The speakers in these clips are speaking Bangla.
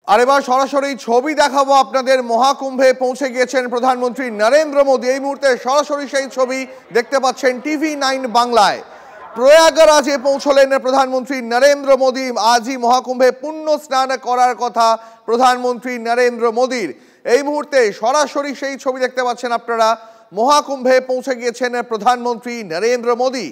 আর এবার সরাসরি ছবি দেখাবো আপনাদের। মহাকুম্ভে পৌঁছে গিয়েছেন প্রধানমন্ত্রী নরেন্দ্র মোদী। এই মুহূর্তে সরাসরি সেই ছবি দেখতে পাচ্ছেন TV9 বাংলায়। প্রয়াগরাজে পৌঁছলেন প্রধানমন্ত্রী নরেন্দ্র মোদী। আজই মহাকুম্ভে পুণ্য স্নান করার কথা প্রধানমন্ত্রী নরেন্দ্র মোদীর। এই মুহূর্তে সরাসরি সেই ছবি দেখতে পাচ্ছেন আপনারা। মহাকুম্ভে পৌঁছে গিয়েছেন প্রধানমন্ত্রী নরেন্দ্র মোদী।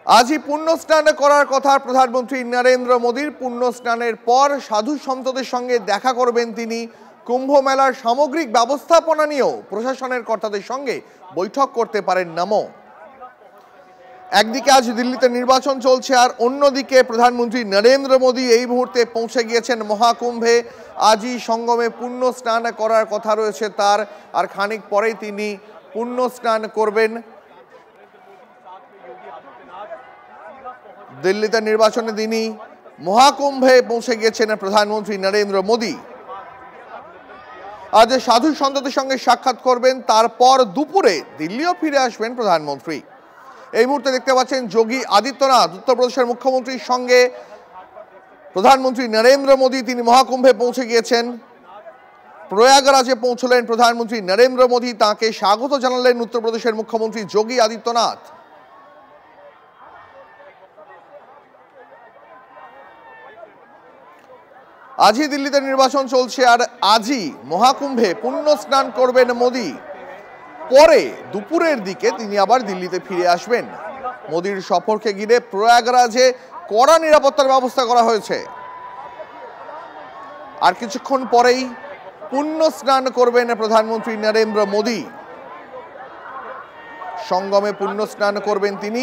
আজই পুণ্য স্নান করার কথা প্রধানমন্ত্রী নরেন্দ্র মোদীর। পুণ্য স্নানের পর সাধু সন্তদের সঙ্গে দেখা করবেন তিনি। কুম্ভ মেলার সামগ্রিক ব্যবস্থাপনা নিয়েও প্রশাসনের কর্তাদের সঙ্গে বৈঠক করতে পারেন নমো। একদিকে আজ দিল্লিতে নির্বাচন চলছে, আর অন্যদিকে প্রধানমন্ত্রী নরেন্দ্র মোদী এই মুহূর্তে পৌঁছে গিয়েছেন মহাকুম্ভে। আজই সঙ্গমে পুণ্য স্নান করার কথা রয়েছে তার, আর খানিক পরেই তিনি পুণ্য স্নান করবেন। দিল্লিতে নির্বাচনের দিনই মহাকুম্ভে পৌঁছে গিয়েছেন প্রধানমন্ত্রী নরেন্দ্র মোদী। আজ সাধু সন্তদের সঙ্গে সাক্ষাৎ করবেন, তারপর দুপুরে দিল্লিও ফিরে আসবেন প্রধানমন্ত্রী। এই মুহূর্তে দেখতে পাচ্ছেন যোগী আদিত্যনাথ, উত্তরপ্রদেশের মুখ্যমন্ত্রীর সঙ্গে প্রধানমন্ত্রী নরেন্দ্র মোদী তিনি মহাকুম্ভে পৌঁছে গিয়েছেন। প্রয়াগরাজে পৌঁছলেন প্রধানমন্ত্রী নরেন্দ্র মোদী। তাকে স্বাগত জানালেন উত্তরপ্রদেশের মুখ্যমন্ত্রী যোগী আদিত্যনাথ। আজই দিল্লিতে নির্বাচন চলছে, আর আজই মহাকুম্ভে পুণ্য স্নান করবেন মোদী। পরে দুপুরের দিকে তিনি আবার দিল্লিতে ফিরে আসবেন। মোদীর সফরকে ঘিরে প্রয়াগরাজে কড়া নিরাপত্তার ব্যবস্থা করা হয়েছে। আর কিছুক্ষণ পরেই পুণ্য স্নান করবেন প্রধানমন্ত্রী নরেন্দ্র মোদী। সঙ্গমে পুণ্য স্নান করবেন তিনি,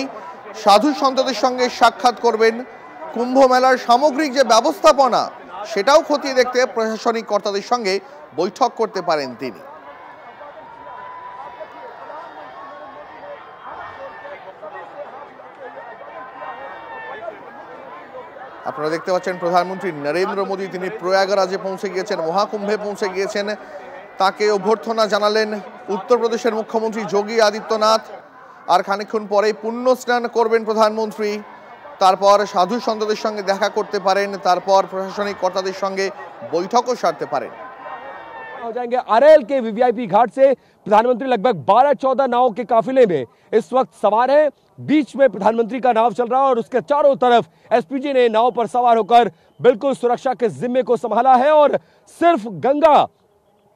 সাধু সন্তদের সঙ্গে সাক্ষাৎ করবেন। কুম্ভ মেলার সামগ্রিক যে ব্যবস্থাপনা সেটাও খতিয়ে দেখতে প্রশাসনিক কর্তাদের সঙ্গে বৈঠক করতে পারেন তিনি। আপনারা দেখতে পাচ্ছেন প্রধানমন্ত্রী নরেন্দ্র মোদী তিনি প্রয়াগরাজে পৌঁছে গিয়েছেন, মহাকুম্ভে পৌঁছে গিয়েছেন। তাকে অভ্যর্থনা জানালেন উত্তরপ্রদেশের মুখ্যমন্ত্রী যোগী আদিত্যনাথ। আর খানিকক্ষণ পরেই পুণ্য স্নান করবেন প্রধানমন্ত্রী, তারপর সাধু সন্তদের সঙ্গে দেখা করতে পারেন, তারপর প্রশাসনিক কর্তাদের সঙ্গে বৈঠকও সারতে পারেন। हो जाएंगे अरेल के वीवीआईपी घाट से प्रधानमंत्री लगभग 12-14 नाव के काफिले में इस वक्त सवार है। बीच में प्रधानमंत्री का नाव चल रहा है और उसके चारों तरफ एसपीजी ने नाव पर सवार होकर बिल्कुल सुरक्षा के जिम्मे को संभाला है। और सिर्फ गंगा,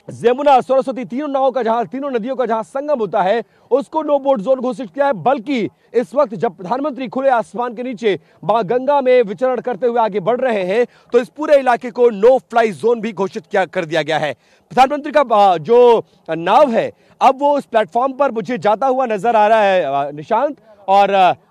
यमुना, सरस्वती तीनों नदियों का जहां संगम होता है उसको नो बोट जोन घोषित किया है। बल्कि इस वक्त जब प्रधानमंत्री खुले आसमान के नीचे मां गंगा में विचरण करते हुए आगे बढ़ रहे हैं तो इस पूरे इलाके को नो फ्लाई जोन भी घोषित कर दिया गया है। प्रधानमंत्री का जो नाव है अब वो उस प्लेटफॉर्म पर मुझे जाता हुआ नजर आ रहा है निशांत, और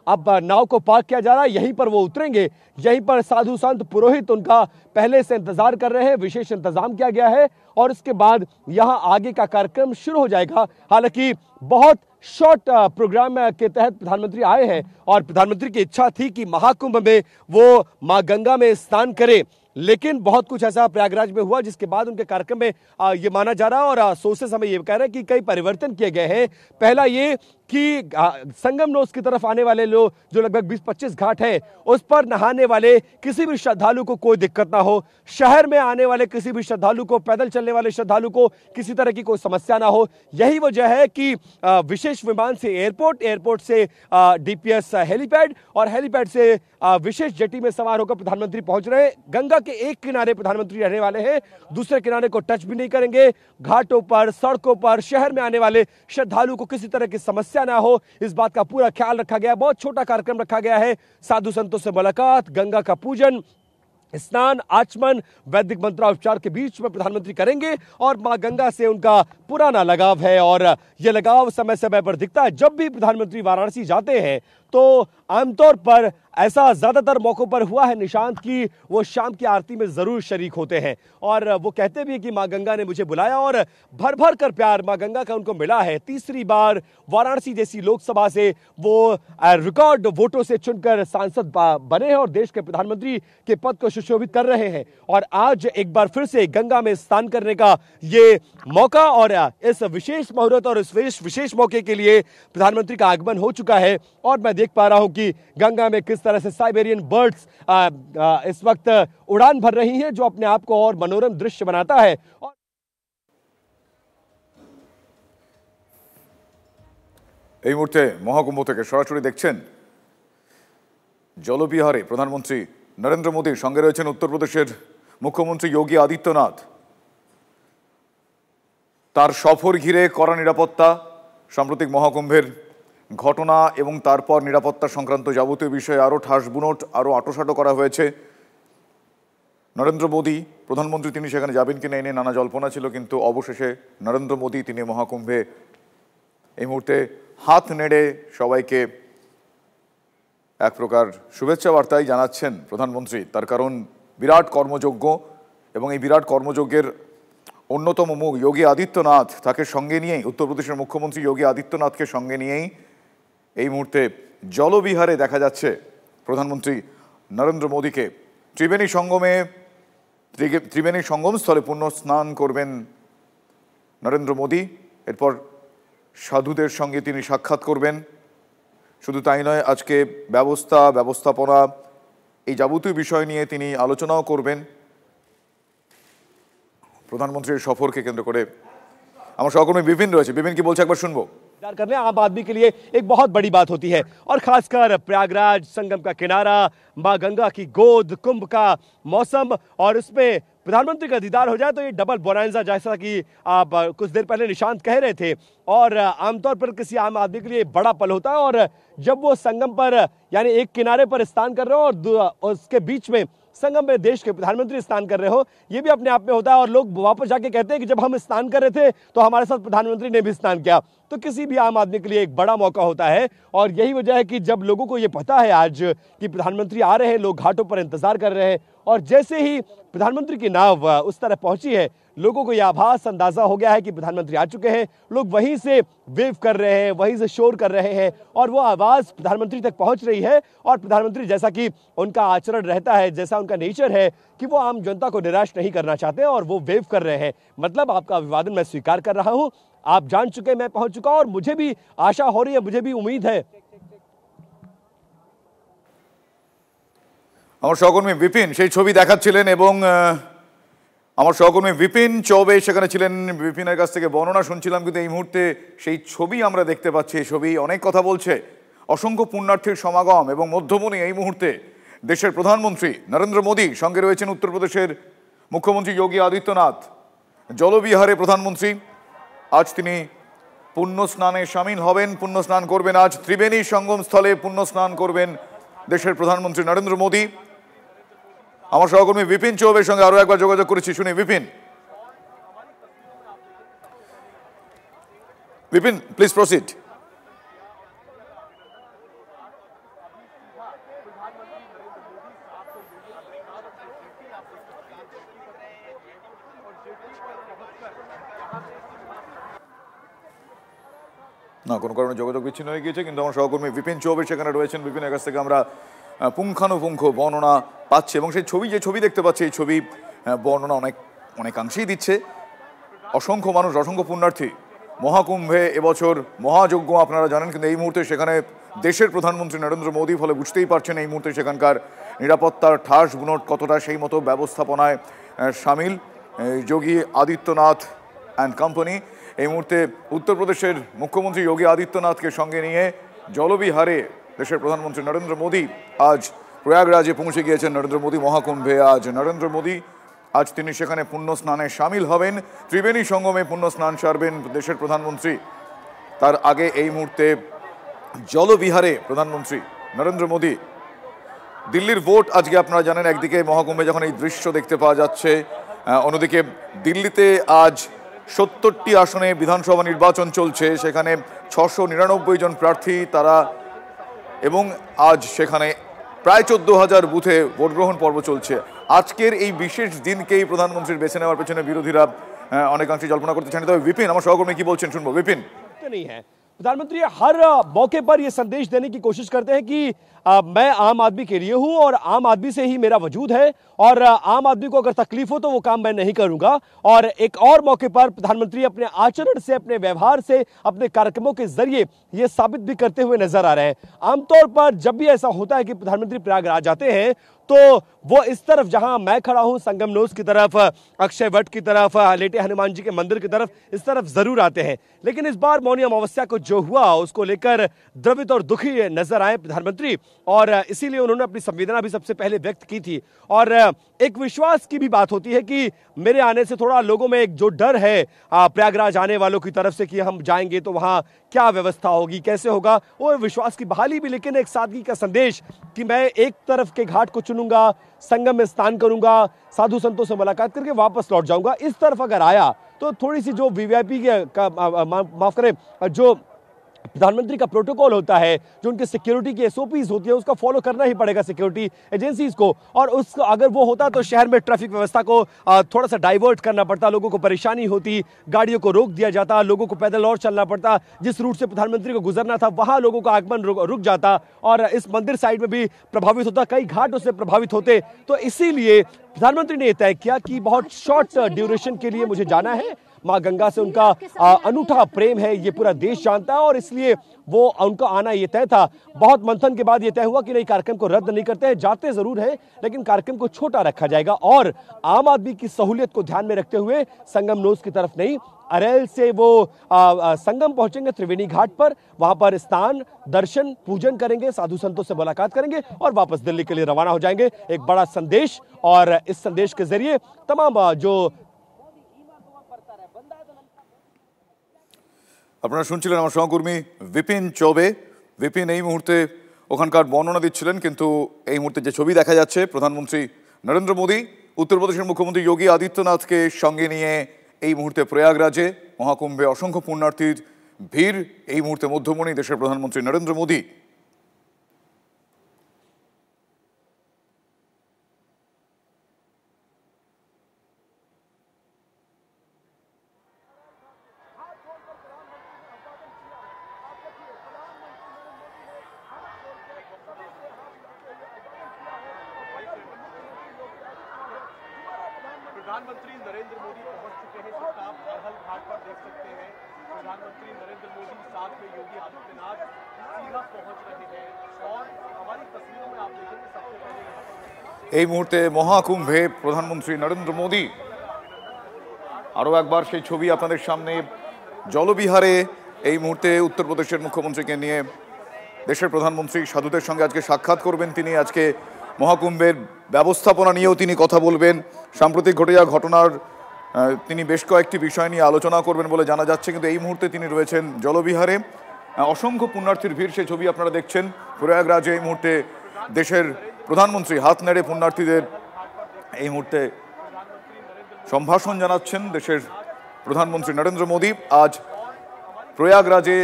अब नाव को पार्क किया जा रहा है। यहीं पर वो उतरेंगे। यहीं पर साधु संत पुरोहित उनका पहले से इंतजार कर रहे हैं। विशेष इंतजाम किया गया है और इसके बाद यहां आगे का कार्यक्रम शुरू हो जाएगा। हालांकि बहुत शॉर्ट प्रोग्राम के तहत प्रधानमंत्री आए हैं और प्रधानमंत्री की इच्छा थी कि महाकुंभ में वो मां गंगा में स्नान करें, लेकिन बहुत कुछ ऐसा प्रयागराज में हुआ जिसके बाद उनके कार्यक्रम में ये माना जा रहा है। और सोर्सेस हमें ये कह रहे हैं कि कई परिवर्तन किए गए हैं। पहला ये कि संगम नोस की तरफ आने वाले लोग जो लगभग 20-25 घाट है उस पर नहाने वाले किसी भी श्रद्धालु को कोई दिक्कत ना हो। शहर में आने वाले किसी भी श्रद्धालु को, पैदल चलने वाले श्रद्धालु को किसी तरह की कोई समस्या ना हो। यही वजह है कि विशेष विमान से एयरपोर्ट से डीपीएस हेलीपैड और हेलीपैड से विशेष जेटी में सवार होकर प्रधानमंत्री पहुंच रहे हैं। गंगा के एक किनारे प्रधानमंत्री रहने वाले हैं, दूसरे किनारे को टच भी नहीं करेंगे। घाटों पर, सड़कों पर, शहर में आने वाले श्रद्धालु को किसी तरह की समस्या ना हो, इस बात का पूरा ख्याल रखा गया है। बहुत छोटा कार्यक्रम रखा गया है। साधु संतों से मुलाकात, गंगा का पूजन, स्नान, आचमन, वैदिक मंत्रोच्चार के बीच में प्रधानमंत्री करेंगे। और मां गंगा से उनका पुराना लगाव है और यह लगाव समय समय पर दिखता है। जब भी प्रधानमंत्री वाराणसी जाते हैं तो आमतौर पर ऐसा ज्यादातर मौकों पर हुआ है निशांत की वो शाम की आरती में जरूर शरीक होते हैं। और वो कहते भी कि मां गंगा ने मुझे बुलाया और भर भर कर प्यार मां गंगा का उनको मिला है। तीसरी बार वाराणसी जैसी लोकसभा से वो रिकॉर्ड वोटों से चुनकर सांसद बने हैं और देश के प्रधानमंत्री के पद को सुशोभित कर रहे हैं। और आज एक बार फिर से गंगा में स्नान करने का ये मौका और इस विशेष मुहूर्त और इस विशेष मौके के लिए प्रधानमंत्री का आगमन हो चुका है। और मैं देख पा रहा हूं कि गंगा में किस तरह से साइबेरियन बर्ड्स इस वक्त उड़ान भर रही हैं, जो अपने आप को और मनोरम दृश्य बनाता है। और এই মুহূর্তে মহাকুম্ভ থেকে সরাসরি দেখছেন জলবিহারে প্রধানমন্ত্রী নরেন্দ্র মোদীর সঙ্গে রয়েছেন উত্তরপ্রদেশের মুখ্যমন্ত্রী যোগী আদিত্যনাথ। তার সফর ঘিরে কড়া নিরাপত্তা, সাম্প্রতিক মহাকুম্ভের ঘটনা এবং তারপর নিরাপত্তা সংক্রান্ত যাবতীয় বিষয়ে আরও ঠাসবুনোট আরও আঁটোসাঁটো করা হয়েছে। নরেন্দ্র মোদী প্রধানমন্ত্রী তিনি সেখানে যাবেন কিনা এনে নানা জল্পনা ছিল, কিন্তু অবশেষে নরেন্দ্র মোদী তিনি মহাকুম্ভে এই মুহূর্তে হাত নেড়ে সবাইকে এক প্রকার শুভেচ্ছা বার্তাই জানাচ্ছেন প্রধানমন্ত্রী। তার কারণ বিরাট কর্মযজ্ঞ এবং এই বিরাট কর্মযজ্ঞের অন্যতম মুখ যোগী আদিত্যনাথ, তাকে সঙ্গে নিয়েই উত্তরপ্রদেশের মুখ্যমন্ত্রী যোগী আদিত্যনাথকে সঙ্গে নিয়েই এই মুহূর্তে জলবিহারে দেখা যাচ্ছে প্রধানমন্ত্রী নরেন্দ্র মোদীকে। ত্রিবেণী সঙ্গমস্থলে পুণ্য স্নান করবেন নরেন্দ্র মোদী। এরপর সাধুদের সঙ্গে তিনি সাক্ষাৎ করবেন। শুধু তাই নয়, আজকে ব্যবস্থাপনা এই যাবতীয় বিষয় নিয়ে তিনি আলোচনাও করবেন। প্রধানমন্ত্রীর সফরকে কেন্দ্র করে আমার সহকর্মী বিপিন রয়েছে। বিপিন কি বলছে একবার শুনবো। करने आम आदमी के लिए एक बहुत बड़ी बात होती है, और खासकर प्रयागराज, संगम का किनारा, मां गंगा की गोद, कुंभ का मौसम, और उसमें प्रधानमंत्री का दीदार हो जाए तो ये डबल बोनांजा, जैसा कि आप कुछ देर पहले निशांत कह रहे थे, और आमतौर पर किसी आम आदमी के लिए बड़ा पल होता है। और जब वो संगम पर यानी एक किनारे पर स्नान कर रहे हो और उसके बीच में संगम में देश के प्रधानमंत्री स्नान कर रहे हो, ये भी अपने आप में होता है। और लोग वापस जाके कहते हैं कि जब हम स्नान कर रहे थे तो हमारे साथ प्रधानमंत्री ने भी स्नान किया। तो किसी भी आम आदमी के लिए एक बड़ा मौका होता है, और यही वजह है कि जब लोगों को ये पता है आज कि प्रधानमंत्री आ रहे हैं, लोग घाटों पर इंतजार कर रहे हैं, और जैसे ही प्रधानमंत्री की नाव उस तरह पहुंची है, लोगों को यह आभास अंदाजा हो गया है कि प्रधानमंत्री आ चुके हैं। लोग वहीं से वेव कर रहे हैं, वहीं से शोर कर रहे हैं, और वो आवाज प्रधानमंत्री तक पहुंच रही है। और प्रधानमंत्री, जैसा कि उनका आचरण रहता है, जैसा उनका नेचर है कि वो आम जनता को निराश नहीं करना चाहते, और वो वेव कर रहे हैं, मतलब आपका अभिवादन मैं स्वीकार कर रहा हूं, आप जान चुके, मैं पहुंच चुका, और मुझे भी आशा हो रही है, मुझे भी उम्मीद है। আমার সহকর্মী বিপিন সেই ছবি দেখাচ্ছিলেন, এবং আমার সহকর্মী বিপিন চৌবে সেখানে ছিলেন। বিপিনের কাছ থেকে বর্ণনা শুনছিলাম, কিন্তু এই মুহূর্তে সেই ছবি আমরা দেখতে পাচ্ছি। এই ছবি অনেক কথা বলছে। অসংখ্য পুণ্যার্থীর সমাগম, এবং মধ্যমণি এই মুহূর্তে দেশের প্রধানমন্ত্রী নরেন্দ্র মোদী, সঙ্গে রয়েছেন উত্তরপ্রদেশের মুখ্যমন্ত্রী যোগী আদিত্যনাথ। জলবিহারে প্রধানমন্ত্রী আজ তিনি পুণ্য স্নানে সামিল হবেন, পুণ্য স্নান করবেন। আজ ত্রিবেণী সঙ্গমস্থলে পুণ্য স্নান করবেন দেশের প্রধানমন্ত্রী নরেন্দ্র মোদী। আমার সহকর্মী বিপিন চৌবের সঙ্গে আরো একবার যোগাযোগ করেছি, শুনি বিপিন। Bipin, please proceed. না, কোনো কারণে যোগাযোগ বিচ্ছিন্ন হয়ে গিয়েছে, কিন্তু আমার সহকর্মী বিপিন চৌবে সেখানে রয়েছেন। বিপিনের কাছ থেকে আমরা পুঙ্খানুপুঙ্খ বর্ণনা পাচ্ছি, এবং সেই ছবি, যে ছবি দেখতে পাচ্ছি, এই ছবি বর্ণনা অনেকাংশেই দিচ্ছে। অসংখ্য মানুষ, অসংখ্য পুণ্যার্থী মহাকুম্ভে এবছর মহাযজ্ঞ আপনারা জানেন, কিন্তু এই মুহূর্তে সেখানে দেশের প্রধানমন্ত্রী নরেন্দ্র মোদী, ফলে বুঝতেই পারছেন এই মুহূর্তে সেখানকার নিরাপত্তার ঠাস বুনোট কতটা, সেই মতো ব্যবস্থাপনায় সামিল যোগী আদিত্যনাথ অ্যান্ড কোম্পানি। এই মুহূর্তে উত্তরপ্রদেশের মুখ্যমন্ত্রী যোগী আদিত্যনাথকে সঙ্গে নিয়ে জলবিহারে দেশের প্রধানমন্ত্রী নরেন্দ্র মোদী আজ প্রয়াগরাজে পৌঁছে গিয়েছেন। নরেন্দ্র মোদী মহাকুম্ভে আজ নরেন্দ্র মোদী আজ তিনি সেখানে পুণ্য স্নানে সামিল হবেন। ত্রিবেণী সঙ্গমে পুণ্য স্নান সারবেন দেশের প্রধানমন্ত্রী। তার আগে এই মুহূর্তে জলবিহারে প্রধানমন্ত্রী নরেন্দ্র মোদী। দিল্লির ভোট আজকে আপনারা জানেন, একদিকে মহাকুম্ভে যখন এই দৃশ্য দেখতে পাওয়া যাচ্ছে, অন্যদিকে দিল্লিতে আজ 70টি আসনে বিধানসভা নির্বাচন চলছে। সেখানে 699 জন প্রার্থী তারা, এবং আজ সেখানে প্রায় 14,000 বুথে ভোট গ্রহণ পর্ব চলছে। আজকের এই বিশেষ দিনকেই প্রধানমন্ত্রীর বেছে নেওয়ার পেছনে বিরোধীরা অনেকাংশে জল্পনা করতে চান। তবে বিপিন, আমার সহকর্মী কি বলছেন শুনবো। বিপিন, नहीं है, प्रधानमंत्री हर मौके पर यह संदेश देने की कोशिश करते हैं कि मैं आम आदमी के लिए हूं और आम आदमी से ही मेरा वजूद है और आम आदमी को अगर तकलीफ हो तो वो काम मैं नहीं करूंगा। और एक और मौके पर प्रधानमंत्री अपने आचरण से, अपने व्यवहार से, अपने कार्यक्रमों के जरिए ये साबित भी करते हुए नजर आ रहे हैं। आमतौर पर जब भी ऐसा होता है कि प्रधानमंत्री प्रयागराज जाते हैं तो वो इस तरफ जहां मैं खड़ा हूं, संगम नोस की तरफ, अक्षय वट की तरफ, लेटे हनुमान जी के मंदिर की तरफ, इस तरफ जरूर आते हैं। लेकिन इस बार मौनी अमावस्या को जो हुआ उसको लेकर द्रवित और दुखी नजर आए प्रधानमंत्री और इसीलिए उन्होंने अपनी संवेदना भी सबसे पहले व्यक्त की थी। और एक विश्वास की भी बात होती है कि मेरे आने से थोड़ा लोगों में एक जो डर है प्रयागराज आने वालों की तरफ से कि हम जाएंगे तो वहां क्या व्यवस्था होगी, कैसे होगा, वो विश्वास की बहाली भी, लेकिन एक सादगी का संदेश कि मैं एक तरफ के घाट को चुनूंगा, संगम में स्नान करूंगा, साधु संतों से मुलाकात करके वापस लौट जाऊंगा। इस तरफ अगर आया तो थोड़ी सी जो वीवीआईपी का माफ करें, जो प्रधानमंत्री का प्रोटोकॉल होता है, जो उनके सिक्योरिटी की एसओपीज होती है, उसका फॉलो करना ही पड़ेगा सिक्योरिटी एजेंसीज को। और उसको अगर वो होता तो शहर में ट्रैफिक व्यवस्था को थोड़ा सा डाइवर्ट करना पड़ता, लोगों को परेशानी होती, गाड़ियों को रोक दिया जाता, लोगों को पैदल और चलना पड़ता, जिस रूट से प्रधानमंत्री को गुजरना था वहां लोगों का आगमन रुक जाता और इस मंदिर साइड में भी प्रभावित होता, कई घाट उससे प्रभावित होते। तो इसीलिए प्रधानमंत्री ने तय किया कि बहुत शॉर्ट ड्यूरेशन के लिए मुझे जाना है। मां गंगा से उनका अनूठा प्रेम है, ये पूरा देश जानता है और इसलिए वो उनका आना ये तय था। बहुत मंथन के बाद ये तय हुआ कि नहीं, कार्यक्रम को रद्द नहीं करते हैं, जाते जरूर है लेकिन कार्यक्रम को छोटा रखा जाएगा और आम आदमी की सहूलियत को ध्यान में रखते हुए संगम नोस की तरफ नहीं, अरेल से वो संगम पहुंचेंगे त्रिवेणी घाट पर, वहां पर स्नान, दर्शन, पूजन करेंगे, साधु संतों से मुलाकात करेंगे और वापस दिल्ली के लिए रवाना हो जाएंगे। एक बड़ा संदेश और इस संदेश के जरिए तमाम जो আপনারা শুনছিলেন আমার সহকর্মী বিপিন চৌবে। বিপিন এই মুহূর্তে ওখানকার বর্ণনা দিচ্ছিলেন, কিন্তু এই মুহূর্তে যে ছবি দেখা যাচ্ছে প্রধানমন্ত্রী নরেন্দ্র মোদী উত্তরপ্রদেশের মুখ্যমন্ত্রী যোগী আদিত্যনাথকে সঙ্গে নিয়ে এই মুহূর্তে প্রয়াগরাজে মহাকুম্ভে অসংখ্য পুণ্যার্থীর ভিড়। এই মুহূর্তে মধ্যমণি দেশের প্রধানমন্ত্রী নরেন্দ্র মোদী। प्रधानमंत्री नरेंद्र मोदी पहुंच चुके हैं। इसका आप अरहल घाट पर देख सकते हैं। प्रधानमंत्री नरेंद्र मोदी साथ में योगी आदित्यनाथ सीधा पहुंच रहे हैं और हमारी तस्वीरों में आप देखेंगे सबसे पहले এই মুহূর্তে মহাকুম্ভে প্রধানমন্ত্রী নরেন্দ্র মোদী। আরও একবার সেই ছবি আপনাদের সামনে, জলবিহারে এই মুহূর্তে উত্তরপ্রদেশের মুখ্যমন্ত্রীকে নিয়ে দেশের প্রধানমন্ত্রী সাধুদের সঙ্গে আজকে সাক্ষাৎ করবেন। তিনি আজকে মহাকুম্ভের ব্যবস্থাপনা নিয়েও তিনি কথা বলবেন। সাম্প্রতিক ঘটে যাওয়া ঘটনার তিনি বেশ কয়েকটি বিষয় নিয়ে আলোচনা করবেন বলে জানা যাচ্ছে, কিন্তু এই মুহূর্তে তিনি রয়েছেন জলবিহারে। অসংখ্য পুণ্যার্থীর ভিড়, সেই ছবি আপনারা দেখছেন। প্রয়াগরাজে এই মুহূর্তে দেশের প্রধানমন্ত্রী হাত নেড়ে পুণ্যার্থীদের এই মুহূর্তে সম্ভাষণ জানাচ্ছেন দেশের প্রধানমন্ত্রী নরেন্দ্র মোদী। আজ প্রয়াগরাজে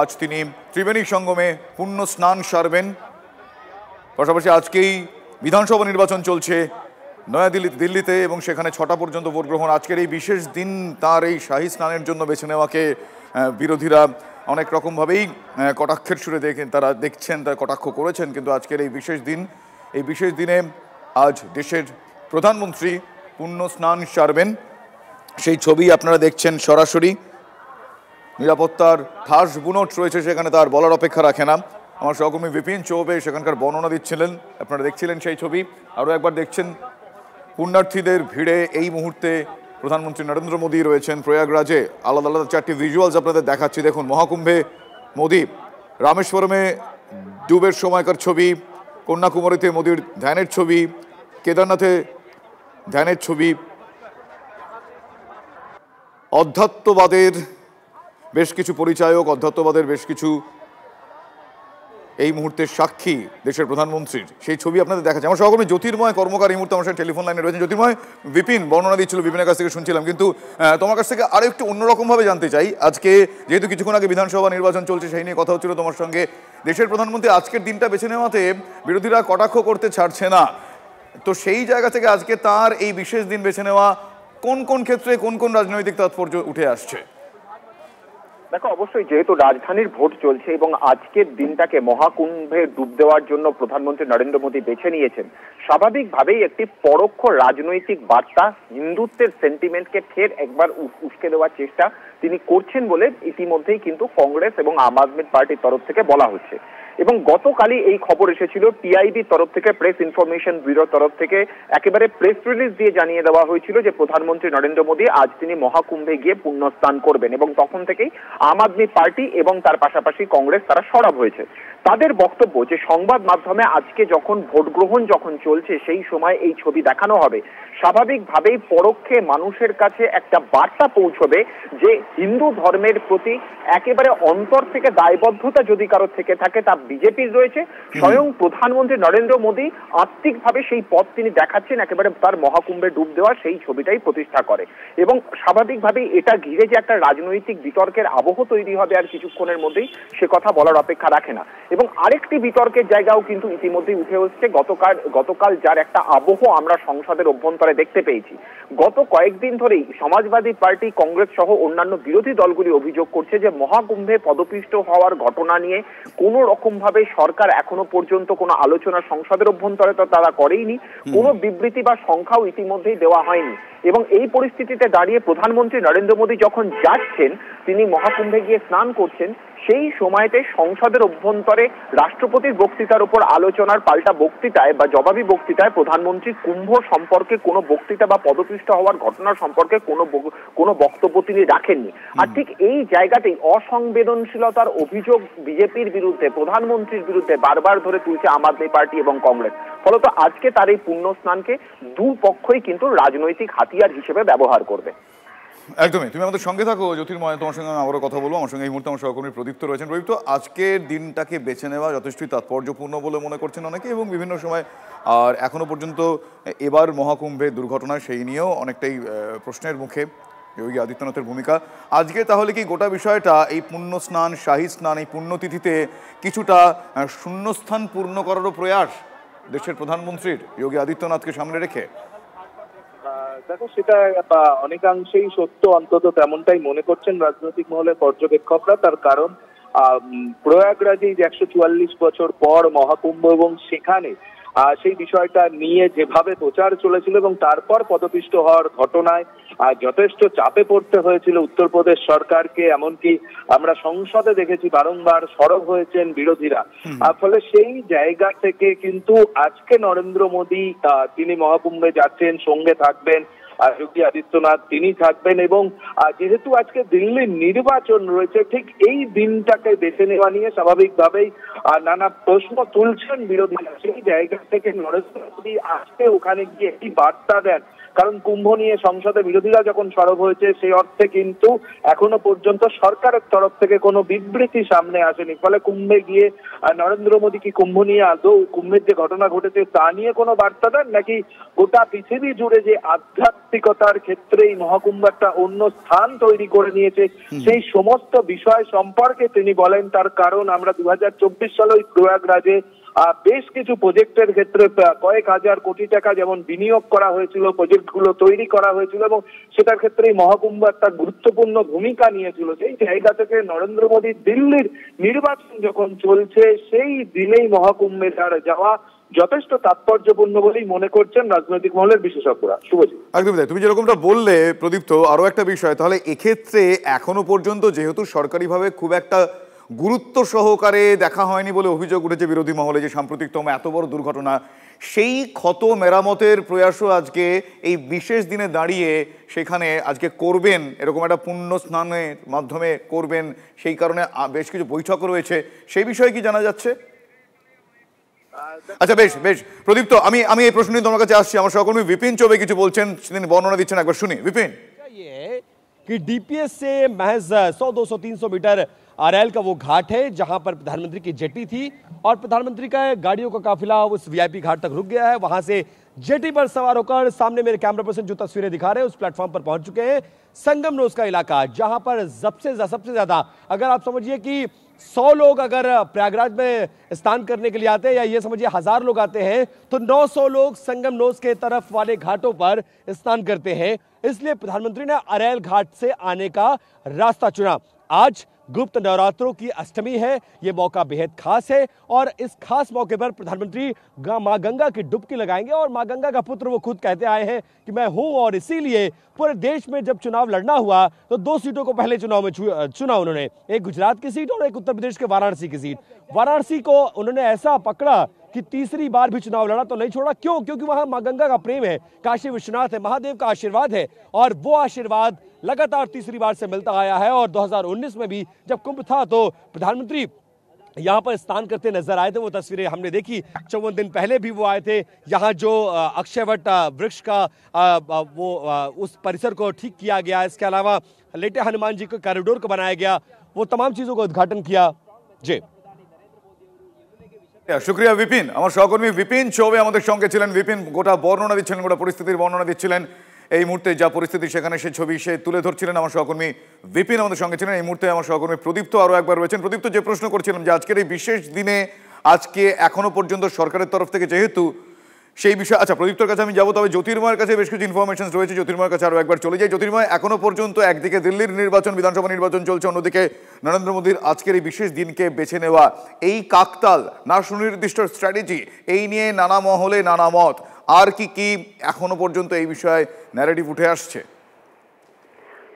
আজ তিনি ত্রিবেণী সঙ্গমে পুণ্য স্নান সারবেন। পাশাপাশি আজকেই বিধানসভা নির্বাচন চলছে দিল্লিতে এবং সেখানে 6টা পর্যন্ত ভোট গ্রহণ। আজকের এই বিশেষ দিন তার এই শাহী স্নানের জন্য বেছে নেওয়াকে বিরোধীরা অনেক রকমভাবেই কটাক্ষের সুরে তারা দেখছেন, তারা কটাক্ষ করেছেন, কিন্তু আজকের এই বিশেষ দিনে আজ দেশের প্রধানমন্ত্রী পুণ্য স্নান সারবেন। সেই ছবি আপনারা দেখছেন সরাসরি। নিরাপত্তার ঠাস বুনট রয়েছে সেখানে, তার বলার অপেক্ষা রাখে না। আমার সহকর্মী বিপিন চৌবে সেখানকার বর্ণনা দিচ্ছিলেন, আপনারা দেখছিলেন সেই ছবি। আরও একবার দেখছেন পুণ্যার্থীদের ভিড়ে এই মুহূর্তে প্রধানমন্ত্রী নরেন্দ্র মোদী রয়েছেন প্রয়াগরাজে। আলাদা আলাদা 4টি ভিজুয়ালস আপনাদের দেখাচ্ছি। দেখুন, মহাকুম্ভে মোদী, রামেশ্বরমে ডুবের সময়কার ছবি, কন্যাকুমারীতে মোদীর ধ্যানের ছবি, কেদারনাথে ধ্যানের ছবি। অধ্যাত্মবাদের বেশ কিছু পরিচায়ক, অধ্যাত্মবাদের বেশ কিছু এই মুহূর্তের সাক্ষী দেশের প্রধানমন্ত্রীর, সেই ছবি আপনাদের দেখাচ্ছে। আমার সহকর্মী জ্যোতির্ময় কর্মকার এই মুহূর্তে আমার সাথে টেলিফোন লাইনে রয়েছেন। জ্যোতির্ময়, বিপিন বর্ণনা দিচ্ছিল, বিপিনের কাছ থেকে শুনছিলাম, কিন্তু তোমার কাছ থেকে আরও একটু অন্যরকমভাবে জানতে চাই। আজকে যেহেতু কিছুক্ষণ আগে বিধানসভা নির্বাচন চলছে, সেই নিয়ে কথা হচ্ছিল তোমার সঙ্গে। দেশের প্রধানমন্ত্রী আজকের দিনটা বেছে নেওয়াতে বিরোধীরা কটাক্ষ করতে ছাড়ছে না, তো সেই জায়গা থেকে আজকে তার এই বিশেষ দিন বেছে নেওয়া কোন কোন ক্ষেত্রে কোন কোন রাজনৈতিক তাৎপর্য উঠে আসছে? দেখো, অবশ্যই যেহেতু রাজধানীর ভোট চলছে এবং আজকের দিনটাকে মহাকুম্ভে ডুব দেওয়ার জন্য প্রধানমন্ত্রী নরেন্দ্র মোদী বেছে নিয়েছেন, স্বাভাবিকভাবেই একটি পরোক্ষ রাজনৈতিক বার্তা, হিন্দুত্বের সেন্টিমেন্টকে ফের একবার উস্কে দেওয়ার চেষ্টা তিনি করছেন বলে ইতিমধ্যেই কিন্তু কংগ্রেস এবং আম আদমি পার্টির তরফ থেকে বলা হচ্ছে। এবং গতকালই এই খবর এসেছিল, টিআইবির তরফ থেকে, প্রেস ইনফরমেশন ব্যুরোর তরফ থেকে একেবারে প্রেস রিলিজ দিয়ে জানিয়ে দেওয়া হয়েছিল যে প্রধানমন্ত্রী নরেন্দ্র মোদী আজ তিনি মহাকুম্ভে গিয়ে পুণ্যস্নান করবেন, এবং তখন থেকেই আম আদমি পার্টি এবং তার পাশাপাশি কংগ্রেস তারা সরব হয়েছে। তাদের বক্তব্য যে সংবাদ মাধ্যমে আজকে যখন ভোট গ্রহণ যখন চলছে সেই সময় এই ছবি দেখানো হবে, স্বাভাবিকভাবেই পরোক্ষে মানুষের কাছে একটা বার্তা পৌঁছবে যে হিন্দু ধর্মের প্রতি একেবারে অন্তর থেকে দায়বদ্ধতা যদি কারো থেকে থাকে তা বিজেপির রয়েছে। স্বয়ং প্রধানমন্ত্রী নরেন্দ্র মোদী আত্মিকভাবে সেই পথ তিনি দেখাচ্ছেন, একেবারে তার মহাকুম্ভে ডুব দেওয়া সেই ছবিটাই প্রতিষ্ঠা করে। এবং স্বাভাবিকভাবেই এটা ঘিরে যে একটা রাজনৈতিক বিতর্কের আবহ তৈরি হবে আর কিছুক্ষণের মধ্যেই, সে কথা বলার অপেক্ষা রাখে না। এবং আরেকটি বিতর্কের জায়গাও কিন্তু ইতিমধ্যেই উঠে এসেছে, গতকাল যার একটা আবহ আমরা সংসদের অভ্যন্তরে দেখতে পেয়েছি। গত কয়েকদিন ধরেই সমাজবাদী পার্টি, কংগ্রেস সহ অন্যান্য বিরোধী দলগুলি অভিযোগ করছে যে মহাকুম্ভে পদপিষ্ট হওয়ার ঘটনা নিয়ে কোনো রকম ভাবে সরকার এখনো পর্যন্ত কোনো আলোচনা সংসদের অভ্যন্তরে তো তারা করেইনি, কোনো বিবৃতি বা সংখ্যাও ইতিমধ্যেই দেওয়া হয়নি। এবং এই পরিস্থিতিতে দাঁড়িয়ে প্রধানমন্ত্রী নরেন্দ্র মোদী যখন যাচ্ছেন, তিনি মহাকুম্ভে গিয়ে স্নান করছেন, সেই সময়তে সংসদের অভ্যন্তরে রাষ্ট্রপতির বক্তৃতার উপর আলোচনার পাল্টা বক্তৃতায় বা জবাবি বক্তৃতায় প্রধানমন্ত্রী কুম্ভ সম্পর্কে কোনো বক্তৃতা বা পদপিষ্ট হওয়ার ঘটনা সম্পর্কে কোনো বক্তব্য তিনি রাখেননি। আর ঠিক এই জায়গাতেই অসংবেদনশীলতার অভিযোগ বিজেপির বিরুদ্ধে, প্রধানমন্ত্রীর বিরুদ্ধে বারবার ধরে তুলছে আম আদমি পার্টি এবং কংগ্রেস। ফলত আজকে তার এই পুণ্য স্নানকে দুপক্ষই কিন্তু রাজনৈতিক হাতিয়ার হিসেবে ব্যবহার করবে। একদমই, তুমি আমাদের সঙ্গে থাকো জ্যোতির্ময়, তোমার সঙ্গে আমি আবারও কথা বলবো। আমার সঙ্গে এই মুহূর্তে আমার সহকর্মী প্রদীপ্ত রয়েছেন। প্রদীপ্ত, আজকের দিনটাকে বেছে নেওয়া যথেষ্টই তাৎপর্যপূর্ণ বলে মনে করছেন অনেকে, এবং বিভিন্ন সময় আর এখনো পর্যন্ত এবার মহাকুম্ভের দুর্ঘটনা সেই নিয়েও অনেকটাই প্রশ্নের মুখে যোগী আদিত্যনাথের ভূমিকা। আজকে তাহলে কি গোটা বিষয়টা এই পুণ্য স্নান, শাহী স্নান, এই পুণ্যতিথিতে কিছুটা শূন্যস্থান পূর্ণ করারও প্রয়াস দেশের প্রধানমন্ত্রীর যোগী আদিত্যনাথকে সামনে রেখে? দেখো, সেটা অনেকাংশেই সত্য, অন্তত তেমনটাই মনে করছেন রাজনৈতিক মহলের পর্যবেক্ষকরা। তার কারণ প্রয়াগরাজে 144 বছর পর মহাকুম্ভ এবং সেখানে সেই বিষয়টা নিয়ে যেভাবে প্রচার চলেছিল এবং তারপর পদপিষ্ট হওয়ার ঘটনায় যথেষ্ট চাপে পড়তে হয়েছিল উত্তরপ্রদেশ সরকারকে, এমনকি আমরা সংসদে দেখেছি বারংবার সরব হয়েছেন বিরোধীরা। ফলে সেই জায়গা থেকে কিন্তু আজকে নরেন্দ্র মোদী তিনি মহাকুম্ভে যাচ্ছেন, সঙ্গে থাকবেন যোগী আদিত্যনাথ, তিনি থাকবেন। এবং যেহেতু আজকে দিল্লির নির্বাচন রয়েছে, ঠিক এই দিনটাকে বেছে নেওয়া নিয়ে স্বাভাবিকভাবেই নানা প্রশ্ন তুলছেন বিরোধীরা। সেই জায়গা থেকে নরেন্দ্র মোদী আজকে ওখানে গিয়ে একটি বার্তা দেন, কারণ কুম্ভ নিয়ে সংসদে বিরোধীরা যখন সরব হয়েছে সেই অর্থে কিন্তু এখনো পর্যন্ত সরকারের তরফ থেকে কোনো বিবৃতি সামনে আসেনি। ফলে কুম্ভে গিয়ে নরেন্দ্র মোদী কি কুম্ভ নিয়ে আদৌ, কুম্ভের যে ঘটনা ঘটেছে তা নিয়ে কোনো বার্তা দেন, নাকি গোটা পৃথিবী জুড়ে যে আধ্যাত্মিকতার ক্ষেত্রে এই মহাকুম্ভ একটা অন্য স্থান তৈরি করে নিয়েছে সেই সমস্ত বিষয় সম্পর্কে তিনি বলেন। তার কারণ আমরা 2024 সালে ওই প্রয়াগরাজে বেশ কিছু প্রজেক্টের ক্ষেত্রে কয়েক হাজার কোটি টাকা যেমন বিনিয়োগ করা হয়েছিল, প্রজেক্টগুলো তৈরি করা হয়েছিল এবং সেটার ক্ষেত্রে মহাকুম্ভ একটা গুরুত্বপূর্ণ ভূমিকা নিয়েছিল। সেই জায়গা থেকে নরেন্দ্র মোদী দিল্লির নির্বাচন যখন চলছে সেই দিনেই মহাকুম্ভে তার যাওয়া যথেষ্ট তাৎপর্যপূর্ণ বলেই মনে করছেন রাজনৈতিক মহলের বিশেষজ্ঞরা। শুভজিৎ, একদমই তাই। তুমি যেরকমটা বললে প্রদীপ্ত, আরো একটা বিষয়, তাহলে এক্ষেত্রে এখনো পর্যন্ত যেহেতু সরকারিভাবে খুব একটা গুরুত্ব সহকারে দেখা হয়নি বলে অভিযোগ উঠেছে বিরোধী মহলে, যে সাম্প্রতিকতম এত বড় দুর্ঘটনা, সেই ক্ষত মেরামতের প্রয়াসও আজকে এই বিশেষ দিনে দাঁড়িয়ে সেখানে আজকে করবেন, এরকম একটা পুণ্য স্নানের মাধ্যমে করবেন, সেই কারণে বেশ কিছু বৈঠক রয়েছে, সেই বিষয়ে কি জানা যাচ্ছে? আচ্ছা, বেশ বেশ প্রদীপ্ত, আমি এই প্রশ্ন নিয়ে তোমার কাছে আসছি। আমার সহকর্মী বিপিন চৌবে কিছু বলছেন, তিনি বর্ণনা দিচ্ছেন, একবার শুনি। বিপিন, कि डीपीएस से महज 100, 200, 300 मीटर आरएल का वो घाट है जहां पर प्रधानमंत्री की जेटी थी और प्रधानमंत्री का गाड़ियों का काफिला उस वीआईपी घाट तक रुक गया है। वहां से जेटी पर सवार होकर सामने मेरे कैमरा पर्सन जो तस्वीरें दिखा रहे हैं उस प्लेटफॉर्म पर पहुंच चुके हैं। संगम नोस का इलाका, जहां पर सबसे ज्यादा, अगर आप समझिए कि 100 लोग अगर प्रयागराज में स्नान करने के लिए आते हैं, या ये समझिए 1000 लोग आते हैं, तो 900 लोग संगम नोस के तरफ वाले घाटों पर स्नान करते हैं। इसलिए प्रधानमंत्री ने अरैल घाट से आने का रास्ता चुना। आज गुप्त नवरात्रों की अष्टमी है। ये मौका बेहद खास है और इस खास मौके पर प्रधानमंत्री मां गंगा की डुबकी लगाएंगे। और मां गंगा का पुत्र वो खुद कहते आए हैं कि मैं हूं, और इसीलिए पूरे देश में जब चुनाव लड़ना हुआ तो 2 सीटों को पहले चुनाव में चुना उन्होंने, एक गुजरात की सीट और एक उत्तर प्रदेश के वाराणसी की सीट। वाराणसी को उन्होंने ऐसा पकड़ा कि तीसरी बार भी चुनाव लड़ा तो नहीं छोड़ा। क्यों? क्योंकि वहां मां गंगा का प्रेम है, काशी विश्वनाथ है, महादेव का आशीर्वाद है, और वो आशीर्वाद लगातार तीसरी बार से मिलता आया है। और 2019 में भी जब कुंभ था तो प्रधानमंत्री यहाँ पर स्नान करते नजर आए थे। वो तस्वीरें हमने देखी। 54 दिन पहले भी वो आए थे। यहाँ जो अक्षयवट वृक्ष का उस परिसर को ठीक किया गया, इसके अलावा लेटे हनुमान जी के कॉरिडोर को बनाया गया, वो तमाम चीजों का उद्घाटन किया। जी शुक्रिया विपिन। আমার সহকর্মী विपिन चौबे আমাদের সঙ্গে ছিলেন। विपिन গোটা বর্ণনা দিচ্ছিলেন, গোটা পরিস্থিতির বর্ণনা দিচ্ছিলেন। এই মুহূর্তে যা পরিস্থিতি সেখানে সেই ছবি সে তুলে ধরছিলেন। আমার সহকর্মী विपिन আমাদের সঙ্গে ছিলেন। এই মুহূর্তে আমার সহকর্মী প্রদীপ্ত আরো একবার রয়েছেন। প্রদীপ্ত, যে প্রশ্ন করছিলাম যে আজকের এই বিশেষ দিনে আজকে এখনো পর্যন্ত সরকারের তরফ থেকে যেহেতু সেই বিষয়, আচ্ছা প্রদীপ্তর কাছে আমি যাবো, তবে জ্যোতির্ময়ের কাছে বেশ কিছু ইনফরমেশন রয়েছে। জ্যোতির্ময়ের কাছে আরো একবার চলে যাই। জ্যোতির্ময়, এখনো পর্যন্ত একদিকে দিল্লির নির্বাচন, বিধানসভা নির্বাচন চলছে, অন্যদিকে নরেন্দ্র মোদীর আজকের এই বিশেষ দিনকে বেছে নেওয়া, এই কাকতাল না সুনির্দিষ্ট স্ট্র্যাটেজি, এই নিয়ে নানা মহলে নানা মত, আর কি কি এখনো পর্যন্ত এই বিষয়ে ন্যারেটিভ উঠে আসছে?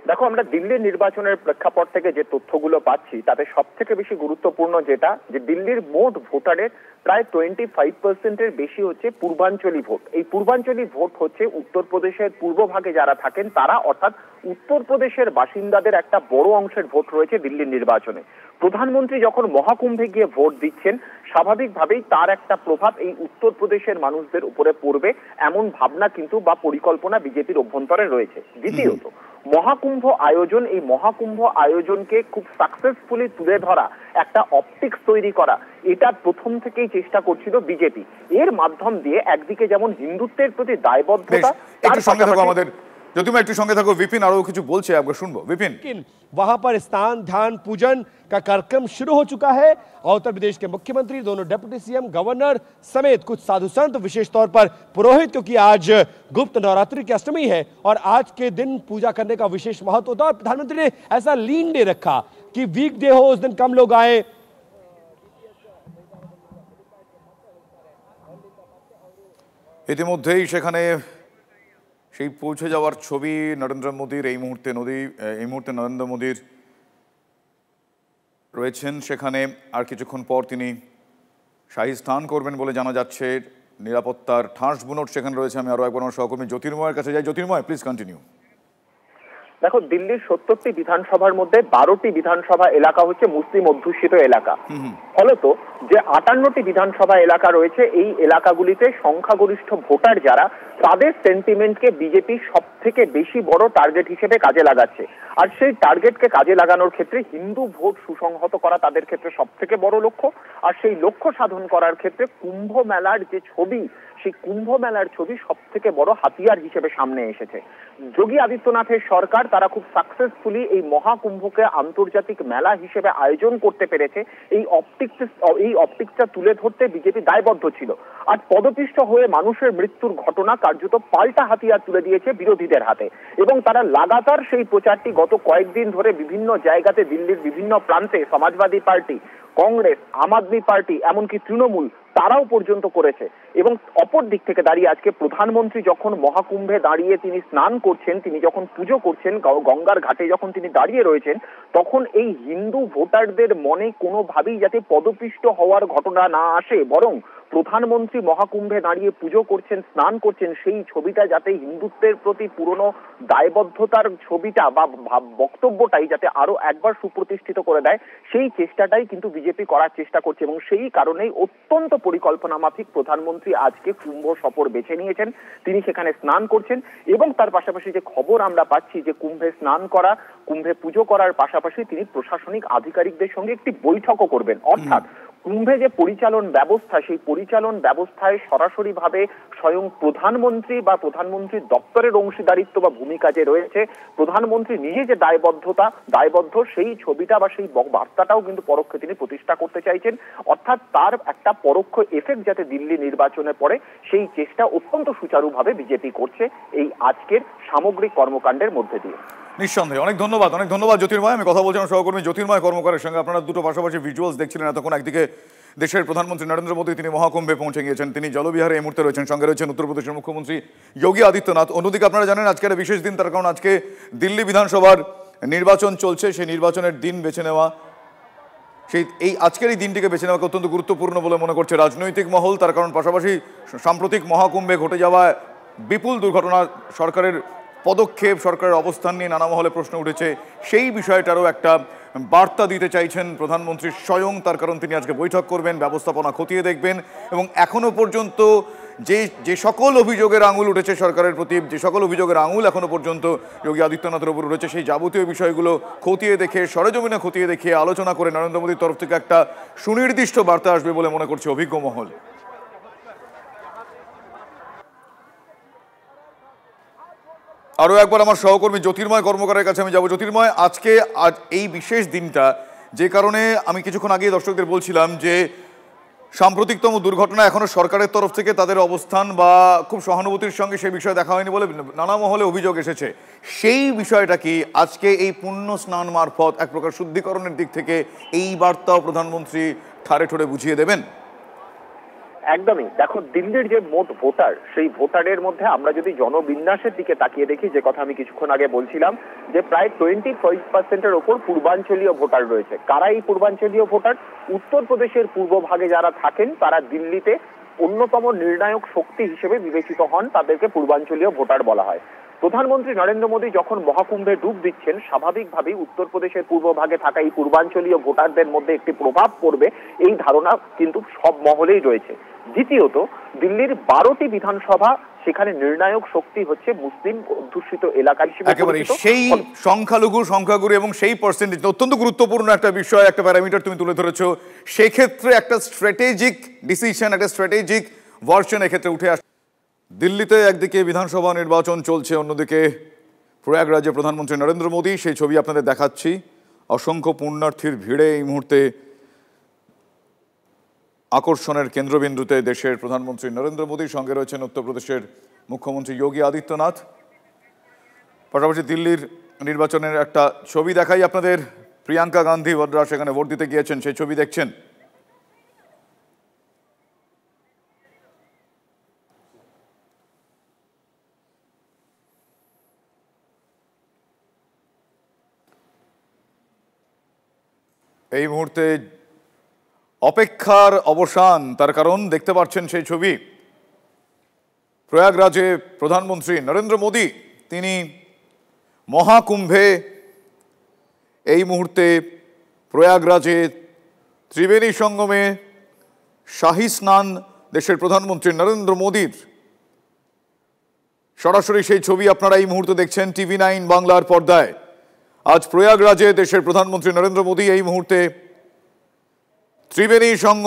দেখো, আমরা দিল্লির নির্বাচনের প্রেক্ষাপট থেকে যে তথ্যগুলো পাচ্ছি তাতে সব থেকে বেশি গুরুত্বপূর্ণ যেটা, যে দিল্লির মোট ভোটারের প্রায় 25% বেশি হচ্ছে পূর্বাঞ্চলী ভোট। এই পূর্বাঞ্চলী ভোট হচ্ছে উত্তরপ্রদেশের পূর্বভাগে যারা থাকেন তারা, অর্থাৎ উত্তরপ্রদেশের বাসিন্দাদের একটা বড় অংশের ভোট রয়েছে দিল্লির নির্বাচনে। প্রধানমন্ত্রী যখন মহাকুম্ভে গিয়ে ভোট দিচ্ছেন, স্বাভাবিকভাবেই তার একটা প্রভাব এই উত্তরপ্রদেশের মানুষদের উপরে পড়বে, এমন ভাবনা কিন্তু বা পরিকল্পনা বিজেপির অভ্যন্তরে রয়েছে। দ্বিতীয়ত, মহাকুম্ভ আয়োজন, এই মহাকুম্ভ আয়োজনকে খুব সাকসেসফুলি তুলে ধরা, একটা অপটিক্স তৈরি করা, এটা প্রথম থেকেই চেষ্টা করছিল বিজেপি। এর মাধ্যম দিয়ে একদিকে যেমন হিন্দুত্বের প্রতি দায়বদ্ধতা, একটু সঙ্গে থাকো আমাদের জ্যোতির্ময়, একটু সঙ্গে থাকো। विपिन আরো কিছু বলছে, আমরা শুনবো। विपिन, वहां पर स्नान ध्यान पूजन का कार्यक्रम शुरू हो चुका है और उत्तर प्रदेश के मुख्यमंत्री, दोनों डिप्टी सीएम, गवर्नर समेत कुछ साधु संत, विशेष तौर पर पुरोहित, क्योंकि आज गुप्त नवरात्रि की अष्टमी है और आज के दिन पूजा करने का विशेष महत्व होता है। और प्रधानमंत्री ने ऐसा लीन डे रखा कि वीक डे हो, उस दिन कम लोग आए। ইতিমধ্যেই সেখানে সেই পৌঁছে যাওয়ার ছবি নরেন্দ্র মোদীর, এই মুহূর্তে নরেন্দ্র মোদীর রয়েছেন সেখানে। আর কিছুক্ষণ পর তিনি শাহী স্নান করবেন বলে জানা যাচ্ছে। নিরাপত্তার ঠাঁস বুনোট সেখানে রয়েছে। আমি আরো একবার আমার সহকর্মী জ্যোতির্ময়ের কাছে যাই। জ্যোতির্ময়, প্লিজ কন্টিনিউ। দেখো, দিল্লির 70টি বিধানসভার মধ্যে 12টি বিধানসভা এলাকা হচ্ছে মুসলিম অধ্যুষিত এলাকা। ফলত যে 58টি বিধানসভা এলাকা রয়েছে, এই এলাকাগুলিতে সংখ্যাগরিষ্ঠ ভোটার যারা, তাদের সেন্টিমেন্টকে বিজেপি সব থেকে বেশি বড় টার্গেট হিসেবে কাজে লাগাচ্ছে। আর সেই টার্গেটকে কাজে লাগানোর ক্ষেত্রে হিন্দু ভোট সুসংহত করা তাদের ক্ষেত্রে সব থেকে বড় লক্ষ্য। আর সেই লক্ষ্য সাধন করার ক্ষেত্রে কুম্ভ মেলার যে ছবি, সেই কুম্ভ মেলার ছবি সব থেকে বড় হাতিয়ার হিসেবে সামনে এসেছে। যোগী আদিত্যনাথের সরকার, তারা খুব সাকসেসফুলি এই মহাকুম্ভকে আন্তর্জাতিক মেলা হিসেবে আয়োজন করতে পেরেছে। এই অপটিক্সটা তুলে ধরতে বিজেপি দায়বদ্ধ ছিল। আর পদপিষ্ট হয়ে মানুষের মৃত্যুর ঘটনা কার্যত পাল্টা হাতিয়ার তুলে দিয়েছে বিরোধীদের হাতে, এবং তারা লাগাতার সেই প্রচারটি গত কয়েকদিন ধরে বিভিন্ন জায়গাতে, দিল্লির বিভিন্ন প্রান্তে সমাজবাদী পার্টি, কংগ্রেস, আম আদমি পার্টি, এমনকি তৃণমূল, তারাও পর্যন্ত করেছে। এবং অপর দিক থেকে দাঁড়িয়ে আজকে প্রধানমন্ত্রী যখন মহাকুম্ভে দাঁড়িয়ে তিনি স্নান করছেন, তিনি যখন পুজো করছেন, গঙ্গার ঘাটে যখন তিনি দাঁড়িয়ে রয়েছেন, তখন এই হিন্দু ভোটারদের মনে কোনোভাবেই যাতে পদপিষ্ট হওয়ার ঘটনা না আসে, বরং প্রধানমন্ত্রী মহাকুম্ভে দাঁড়িয়ে পুজো করছেন, স্নান করছেন, সেই ছবিটা যাতে হিন্দুত্বের প্রতি পুরনো দায়বদ্ধতার ছবিটা বা বক্তব্যটাই যাতে আরো একবার সুপ্রতিষ্ঠিত করে দেয়, সেই চেষ্টাটাই কিন্তু বিজেপি করার চেষ্টা করছে। এবং সেই কারণেই অত্যন্ত পরিকল্পনা মাফিক প্রধানমন্ত্রী আজকে কুম্ভ সফর বেছে নিয়েছেন। তিনি সেখানে স্নান করছেন এবং তার পাশাপাশি যে খবর আমরা পাচ্ছি যে কুম্ভে স্নান করা, কুম্ভে পুজো করার পাশাপাশি তিনি প্রশাসনিক আধিকারিকদের সঙ্গে একটি বৈঠকও করবেন। অর্থাৎ কুম্ভে যে পরিচালন ব্যবস্থা, সেই পরিচালন ব্যবস্থায় সরাসরি ভাবে স্বয়ং প্রধানমন্ত্রী বা প্রধানমন্ত্রীর দপ্তরের অংশীদারিত্ব বা ভূমিকা যে রয়েছে, প্রধানমন্ত্রী নিজে যে দায়বদ্ধ সেই ছবিটা বা সেই বার্তাটাও কিন্তু পরোক্ষে তিনি প্রতিষ্ঠা করতে চাইছেন। অর্থাৎ তার একটা পরোক্ষ এফেক্ট যাতে দিল্লি নির্বাচনে পড়ে, সেই চেষ্টা অত্যন্ত সুচারুভাবে বিজেপি করছে এই আজকের সামগ্রিক কর্মকাণ্ডের মধ্যে দিয়ে। নিঃসন্দেহে অনেক ধন্যবাদ জ্যোতির্ময়। আমি কথা বলছিলাম সহকর্মী জ্যোতির্ময় কর্মকারের সঙ্গে। আপনারা দুটো পাশাপাশি ভিজুয়ালস দেখছিলেন এতক্ষণ। একদিকে দেশের প্রধানমন্ত্রী নরেন্দ্র মোদী, তিনি মহাকুম্ভে পৌঁছে গিয়েছেন, তিনি জলবিহারে এই মুহূর্তে রয়েছেন, সঙ্গে রয়েছেন উত্তরপ্রদেশের মুখ্যমন্ত্রী যোগী আদিত্যনাথ। অন্যদিকে আপনারা জানেন আজকে একটা বিশেষ দিন, তার কারণ আজকে দিল্লি বিধানসভার নির্বাচন চলছে। সেই নির্বাচনের দিন বেছে নেওয়া, আজকের এই দিনটিকে বেছে নেওয়াকে অত্যন্ত গুরুত্বপূর্ণ বলে মনে করছে রাজনৈতিক মহল। তার কারণ পাশাপাশি সাম্প্রতিক মহাকুম্ভে ঘটে যাওয়া বিপুল দুর্ঘটনা, সরকারের পদক্ষেপ, সরকারের অবস্থান নিয়ে নানা মহলে প্রশ্ন উঠেছে। সেই বিষয়টারও একটা বার্তা দিতে চাইছেন প্রধানমন্ত্রী স্বয়ং। তার কারণ তিনি আজকে বৈঠক করবেন, ব্যবস্থাপনা খতিয়ে দেখবেন এবং এখনো পর্যন্ত যে সকল অভিযোগের আঙুল উঠেছে সরকারের প্রতি, যে সকল অভিযোগের আঙুল এখনো পর্যন্ত যোগী আদিত্যনাথের উপর উঠেছে, সেই যাবতীয় বিষয়গুলো খতিয়ে দেখে, সরেজমিনে খতিয়ে দেখে আলোচনা করে নরেন্দ্র মোদীর তরফ থেকে একটা সুনির্দিষ্ট বার্তা আসবে বলে মনে করছে অভিজ্ঞ মহল। আরও একবার আমার সহকর্মী জ্যোতির্ময় কর্মকারের কাছে আমি যাব। জ্যোতির্ময়, আজ এই বিশেষ দিনটা, যে কারণে আমি কিছুক্ষণ আগে দর্শকদের বলছিলাম যে সাম্প্রতিকতম দুর্ঘটনা এখনো সরকারের তরফ থেকে তাদের অবস্থান বা খুব সহানুভূতির সঙ্গে সেই বিষয়ে দেখা হয়নি বলে নানা মহলে অভিযোগ এসেছে। সেই বিষয়টা কি আজকে এই পুণ্য স্নান মারফত এক প্রকার শুদ্ধিকরণের দিক থেকে এই বার্তাও প্রধানমন্ত্রী ঠাড়ে ঠোড়ে বুঝিয়ে দেবেন? একদমই। দেখো, দিল্লির যে মোট ভোটার, সেই ভোটারের মধ্যে আমরা যদি জনবিন্যাসের দিকে তাকিয়ে দেখি, যে কথা আমি কিছুক্ষণ আগে বলছিলাম, যে প্রায় 25% ওপর পূর্বাঞ্চলীয় ভোটার রয়েছে। কারা এই পূর্বাঞ্চলীয় ভোটার? উত্তরপ্রদেশের পূর্বভাগে যারা থাকেন তারা দিল্লিতে অন্যতম নির্ণায়ক শক্তি হিসেবে বিবেচিত হন, তাদেরকে পূর্বাঞ্চলীয় ভোটার বলা হয়। প্রধানমন্ত্রী নরেন্দ্র মোদী যখন মহাকুম্ভে ডুব দিচ্ছেন, স্বাভাবিকভাবেই উত্তরপ্রদেশের পূর্বভাগে থাকা এই পূর্বাঞ্চলীয় ভোটারদের মধ্যে একটি প্রভাব পড়বে, এই ধারণা কিন্তু সব মহলেই রয়েছে। দ্বিতীয়ত, দিল্লির 12টি বিধানসভা, সেখানে নির্ণায়ক শক্তি হচ্ছে মুসলিম অধ্যুষিত এলাকা হিসেবে একেবারে সেই সংখ্যাগুরু এবং সেই পার্সেন্টেজ অত্যন্ত গুরুত্বপূর্ণ একটা বিষয়, একটা প্যারামিটার তুমি তুলে ধরেছো। সেক্ষেত্রে একটা স্ট্র্যাটেজিক ডিসিশন, একটা স্ট্র্যাটেজিক ভার্সন এক্ষেত্রে উঠে আসে। দিল্লিতে একদিকে বিধানসভা নির্বাচন চলছে, অন্যদিকে প্রয়াগরাজে প্রধানমন্ত্রী নরেন্দ্র মোদী, সেই ছবি আপনাদের দেখাচ্ছি। অসংখ্য পুণ্যার্থীর ভিড়ে এই মুহূর্তে আকর্ষণের কেন্দ্রবিন্দুতে দেশের প্রধানমন্ত্রী নরেন্দ্র মোদীর সঙ্গে রয়েছেন উত্তরপ্রদেশের মুখ্যমন্ত্রী যোগী আদিত্যনাথ। পাশাপাশি দিল্লির নির্বাচনের একটা ছবি দেখাই আপনাদের। প্রিয়াঙ্কা গান্ধী বদ্রা সেখানে ভোট দিতে গিয়েছেন, সেই ছবি দেখছেন। এই মুহূর্তে অপেক্ষার অবসান, তার কারণ দেখতে পাচ্ছেন সেই ছবি। প্রয়াগরাজে প্রধানমন্ত্রী নরেন্দ্র মোদী তিনি মহাকুম্ভে এই মুহূর্তে প্রয়াগরাজে ত্রিবেণী সঙ্গমে শাহী স্নান দেশের প্রধানমন্ত্রী নরেন্দ্র মোদীর। সরাসরি সেই ছবি আপনারা এই মুহূর্তে দেখছেন TV9 বাংলার পর্দায়। আজ প্রয়াগরাজে দেশের প্রধানমন্ত্রী নরেন্দ্র মোদী এই মুহূর্তে ত্রিবেণী সঙ্গম